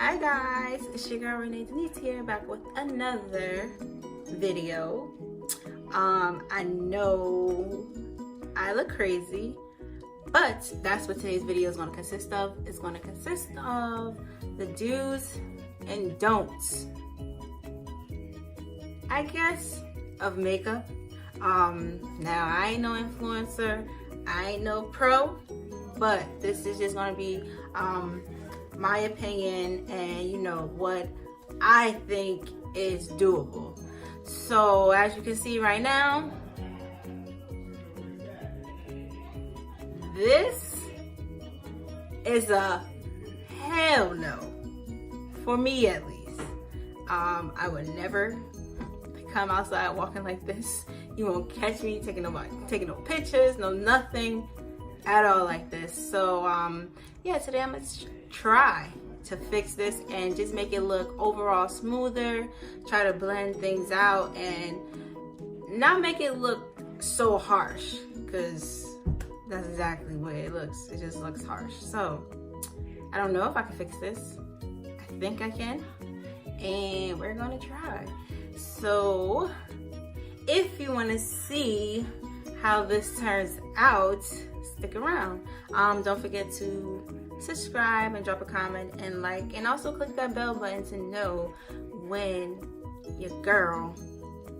Hi guys, it's your girl Renee Denise here, back with another video. I know I look crazy, but that's what today's video is going to consist of. It's going to consist of the do's and don'ts, I guess, of makeup. Now I ain't no influencer, I ain't no pro, but this is just going to be my opinion and what I think is doable. So as you can see right now, this is a hell no for me, at least. I would never come outside walking like this. You won't catch me taking no pictures, no nothing at all like this. So yeah, today I'm gonna try to fix this and just make it look overall smoother, try to blend things out and not make it look so harsh, because that's exactly what it looks. It just looks harsh. So I don't know if I can fix this. I think I can, and we're gonna try. So if you want to see how this turns out, stick around. Don't forget to subscribe and drop a comment and like, and also click that bell button to know when your girl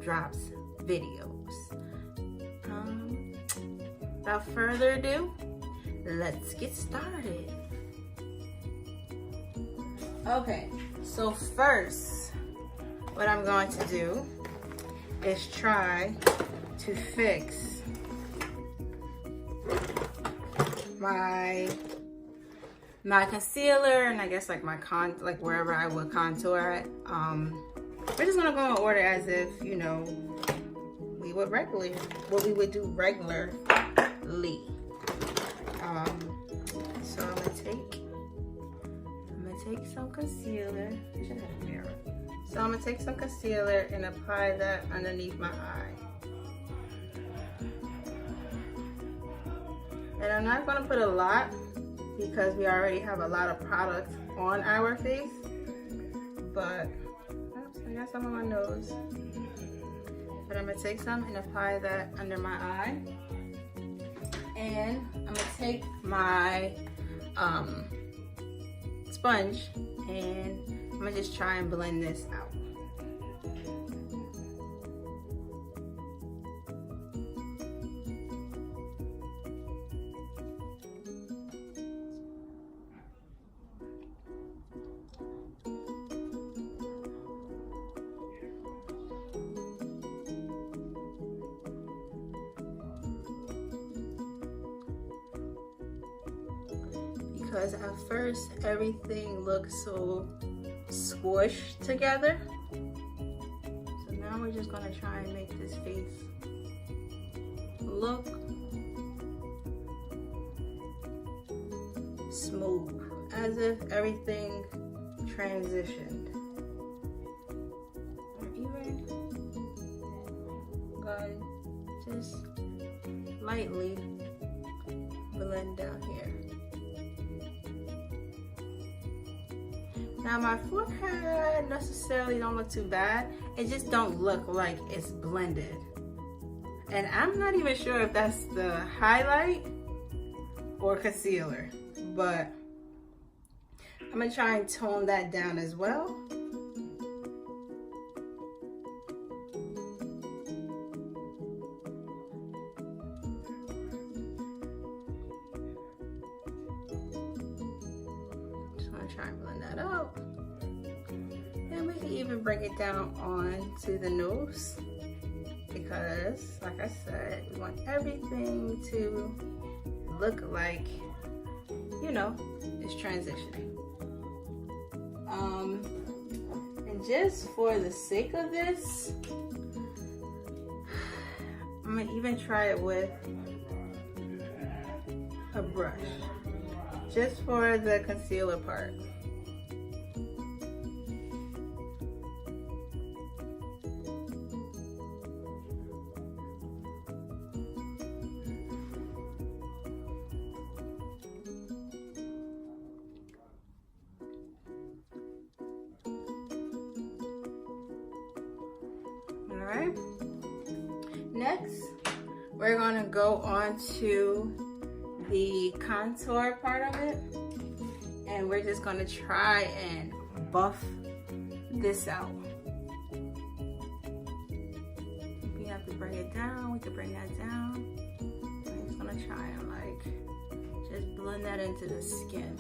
drops videos. Without further ado, let's get started. Okay, so first what I'm going to do is try to fix my concealer, and I guess like my wherever I would contour at. We're just gonna go in order as if we would regularly, what we would do regularly. So I'm gonna take some concealer. I should have a mirror. So I'm gonna take some concealer and apply that underneath my eye. And I'm not gonna put a lot because we already have a lot of product on our face. But oops, I got some on my nose. But I'm gonna take some and apply that under my eye. And I'm gonna take my sponge and I'm gonna just try and blend this out. Because at first everything looks so squished together. So now we're just gonna try and make this face look smooth, as if everything transitioned. Or even gonna just lightly blend down here. Now my forehead necessarily don't look too bad. It just don't look like it's blended. And I'm not even sure if that's the highlight or concealer, but I'm gonna try and tone that down as well. Try and blend that out, and we can even bring it down on to the nose, because like I said, we want everything to look like it's transitioning. And just for the sake of this, I'm gonna even try it with a brush, just for the concealer part. right. Next, we're gonna go on to the contour part of it, and we're just gonna try and buff this out. If you have to bring it down, we can bring that down. I'm just gonna try and like just blend that into the skin.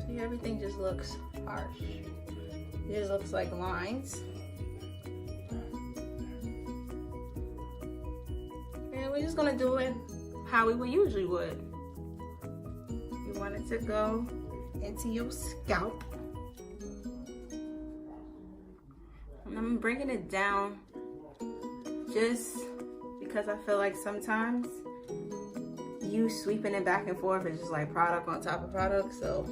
See, everything just looks harsh. It just looks like lines. And we're just gonna do it how we usually would. You want it to go into your scalp. And I'm bringing it down just because I feel like sometimes you sweeping it back and forth is just like product on top of product, so.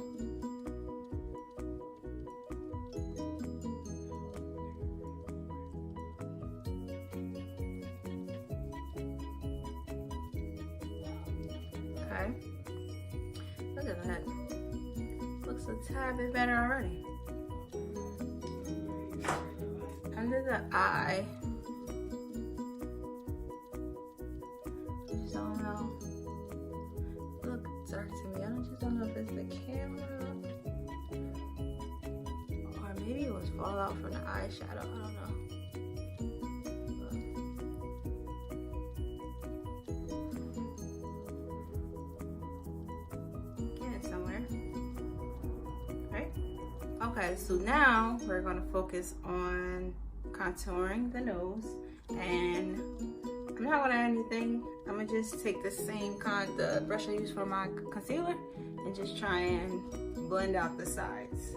Okay, look at that. Looks a tad bit better already. Under the eye, I just don't know. Look dark to me. I just don't know if it's the camera or maybe it was fallout from the eyeshadow. I don't know. Okay, so now we're going to focus on contouring the nose, and I'm not going to add anything. I'm going to just take the same the brush I use for my concealer and just try and blend out the sides.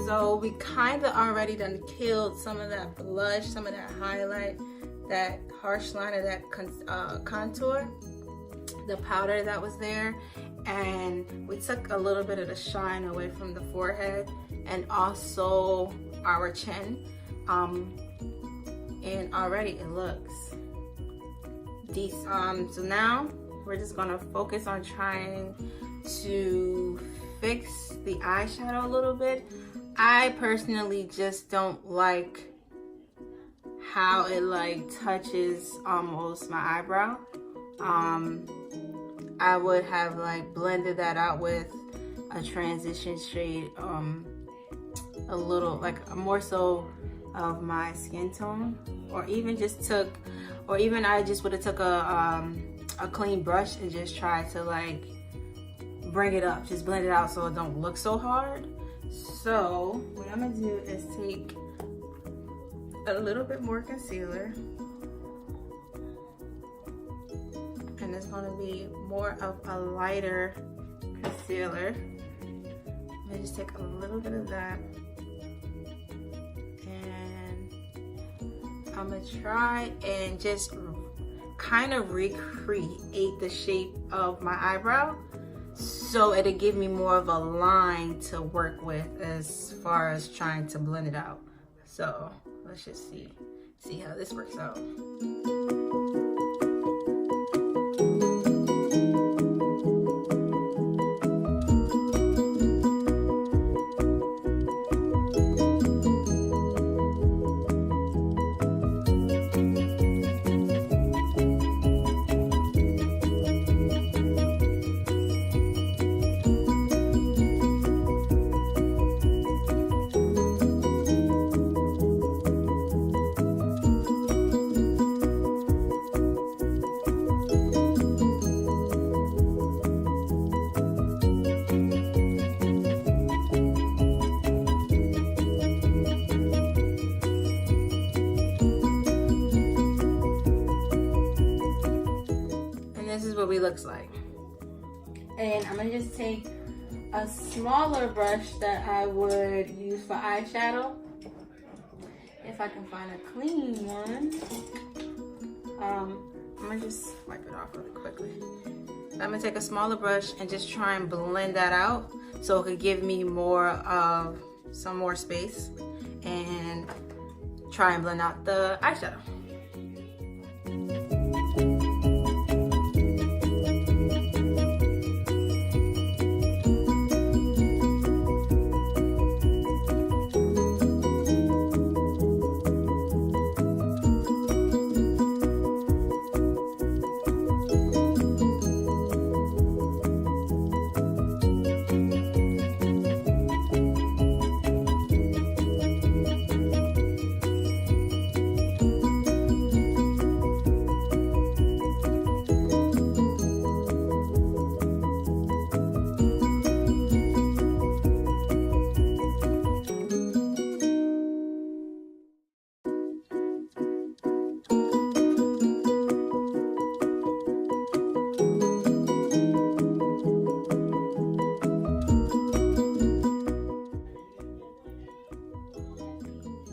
So we kind of already done killed some of that blush, some of that highlight, that harsh line of that contour, the powder that was there, and we took a little bit of the shine away from the forehead and also our chin, and already it looks decent. So now we're just gonna focus on trying to fix the eyeshadow a little bit. I personally just don't like how it like touches almost my eyebrow. I would have like blended that out with a transition shade, a little like more so of my skin tone, or even just took, or even I just would have took a clean brush and just tried to like bring it up, just blend it out so it don't look so hard. So what I'm gonna do is take a little bit more concealer, and it's gonna be more of a lighter concealer. I'm gonna just take a little bit of that, and I'm gonna try and just kind of recreate the shape of my eyebrow, so it'll give me more of a line to work with as far as trying to blend it out. So let's just see how this works out. What we looks like, and I'm gonna just take a smaller brush that I would use for eyeshadow, if I can find a clean one. I'm gonna just wipe it off really quickly. I'm gonna take a smaller brush and just try and blend that out so it could give me more of some more space, and try and blend out the eyeshadow.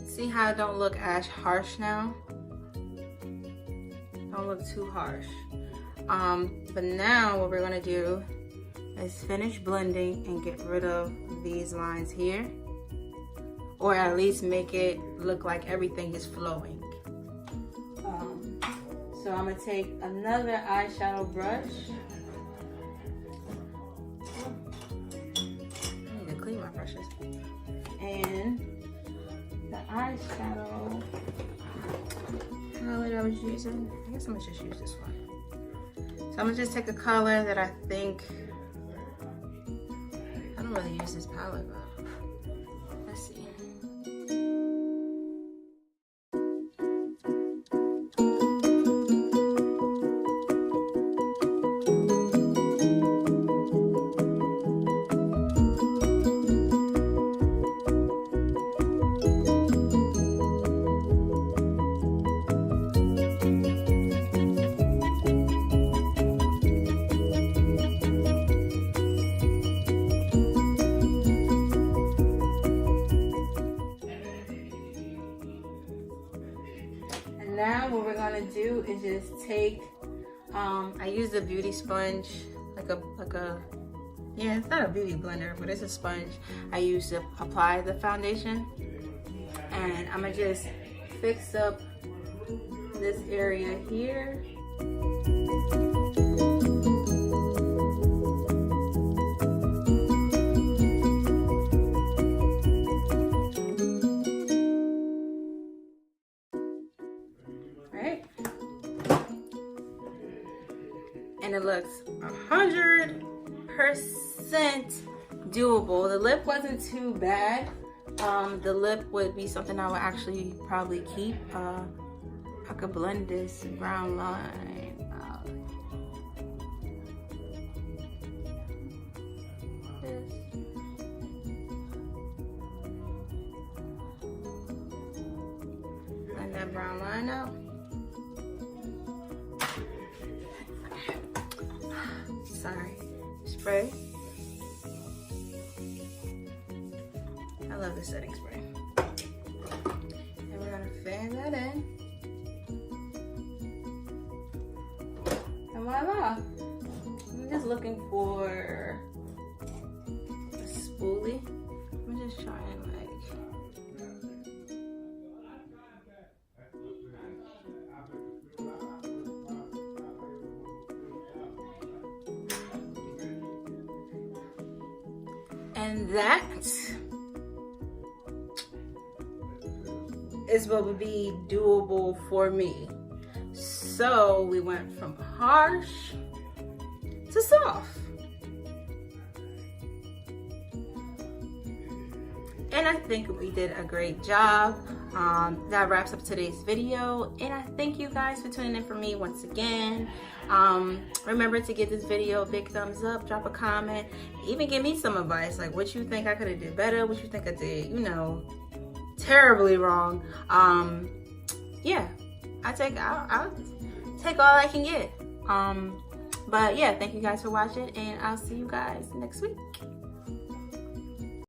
See how it don't look as harsh now? Don't look too harsh. But now what we're gonna do is finish blending and get rid of these lines here, or at least make it look like everything is flowing. So I'm gonna take another eyeshadow brush. I need to clean my brushes. And the eyeshadow color I was using, I guess I'm gonna just use this one. So I'm gonna just take a color that I think, I don't really use this palette, but let's see. Now what we're gonna do is just take, I use a beauty sponge, like a, yeah, it's not a beauty blender, but it's a sponge I use to apply the foundation. And I'm gonna just fix up this area here. And it looks 100% doable. The lip wasn't too bad. The lip would be something I would actually probably keep. I could blend this brown line out. Blend that brown line out. Sorry. Spray. I love this setting spray. And we're gonna fan that in. And voila! I'm just looking for a spoolie. I'm just trying like. And that is what would be doable for me. So we went from harsh to soft. And I think we did a great job. That wraps up today's video. And I thank you guys for tuning in for me once again. Remember to give this video a big thumbs up, drop a comment, even give me some advice, like what you think I could have did better, what you think I did, you know, terribly wrong. Yeah, I'll take all I can get. But yeah, thank you guys for watching, and I'll see you guys next week.